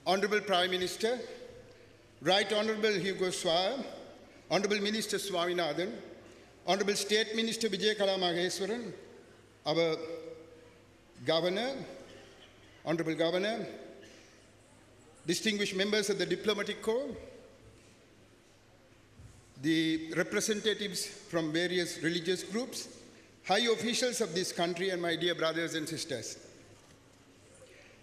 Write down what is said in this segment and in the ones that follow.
Honorable Prime Minister, Right Honorable Wigneswaran, Honorable Minister Swaminathan, Honorable State Minister Wigneswaran, our Governor, Honorable Governor, distinguished members of the Diplomatic Corps, the representatives from various religious groups, high officials of this country, and my dear brothers and sisters.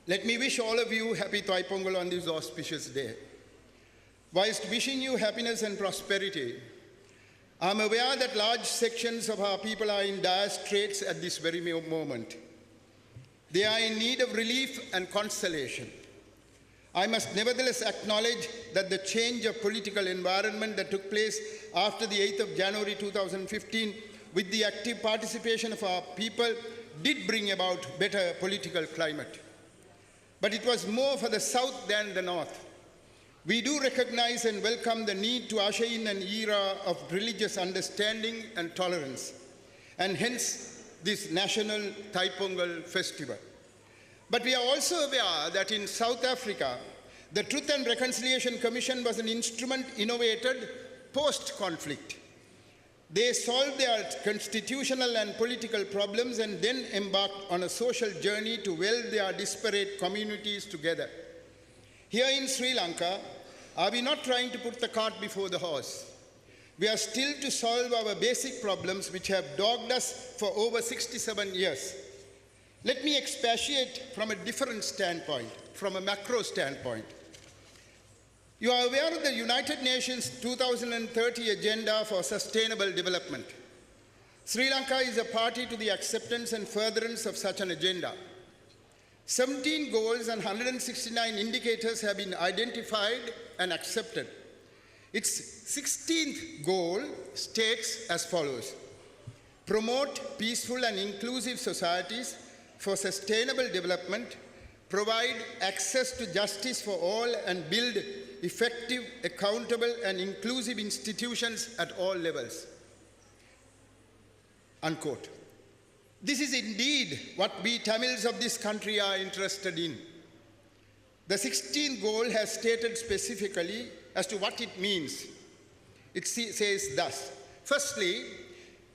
Let me wish all of you happy Thai Pongal on this auspicious day. Whilst wishing you happiness and prosperity, I am aware that large sections of our people are in dire straits at this very moment. They are in need of relief and consolation. I must nevertheless acknowledge that the change of political environment that took place after the 8th of January 2015 with the active participation of our people did bring about better political climate. But it was more for the South than the North. We do recognize and welcome the need to usher in an era of religious understanding and tolerance, and hence this National Thai Pongal Festival. But we are also aware that in South Africa, the Truth and Reconciliation Commission was an instrument innovated post-conflict. They solved their constitutional and political problems and then embarked on a social journey to weld their disparate communities together. Here in Sri Lanka, are we not trying to put the cart before the horse? We are still to solve our basic problems which have dogged us for over 67 years. Let me expatiate from a different standpoint, from a macro standpoint. You are aware of the United Nations 2030 Agenda for Sustainable Development. Sri Lanka is a party to the acceptance and furtherance of such an agenda. 17 goals and 169 indicators have been identified and accepted. Its 16th goal states as follows: promote peaceful and inclusive societies for sustainable development, provide access to justice for all, and build effective, accountable, and inclusive institutions at all levels. Unquote. This is indeed what we Tamils of this country are interested in. The 16th goal has stated specifically as to what it means. It says thus: firstly,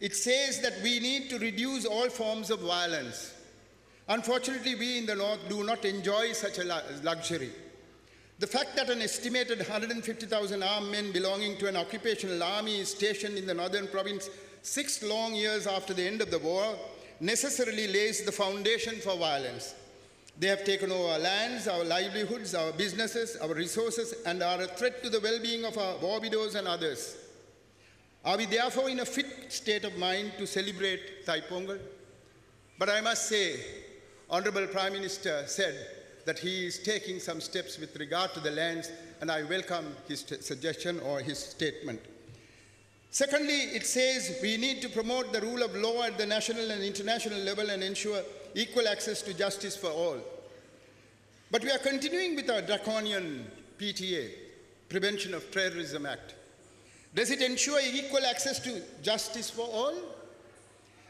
it says that we need to reduce all forms of violence. Unfortunately, we in the North do not enjoy such a luxury. The fact that an estimated 150,000 armed men belonging to an occupational army is stationed in the northern province 6 long years after the end of the war necessarily lays the foundation for violence. They have taken over our lands, our livelihoods, our businesses, our resources, and are a threat to the well-being of our war widows and others. Are we therefore in a fit state of mind to celebrate Thai Pongal? But I must say, Honorable Prime Minister said that he is taking some steps with regard to the lands, and I welcome his suggestion or his statement. Secondly, it says we need to promote the rule of law at the national and international level and ensure equal access to justice for all. But we are continuing with our draconian PTA, Prevention of Terrorism Act. Does it ensure equal access to justice for all?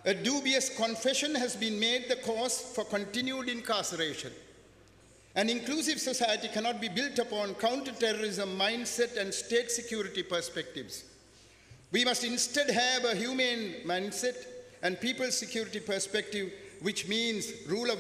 A dubious confession has been made the cause for continued incarceration. An inclusive society cannot be built upon counter-terrorism mindset and state security perspectives. We must instead have a humane mindset and people's security perspective, which means rule of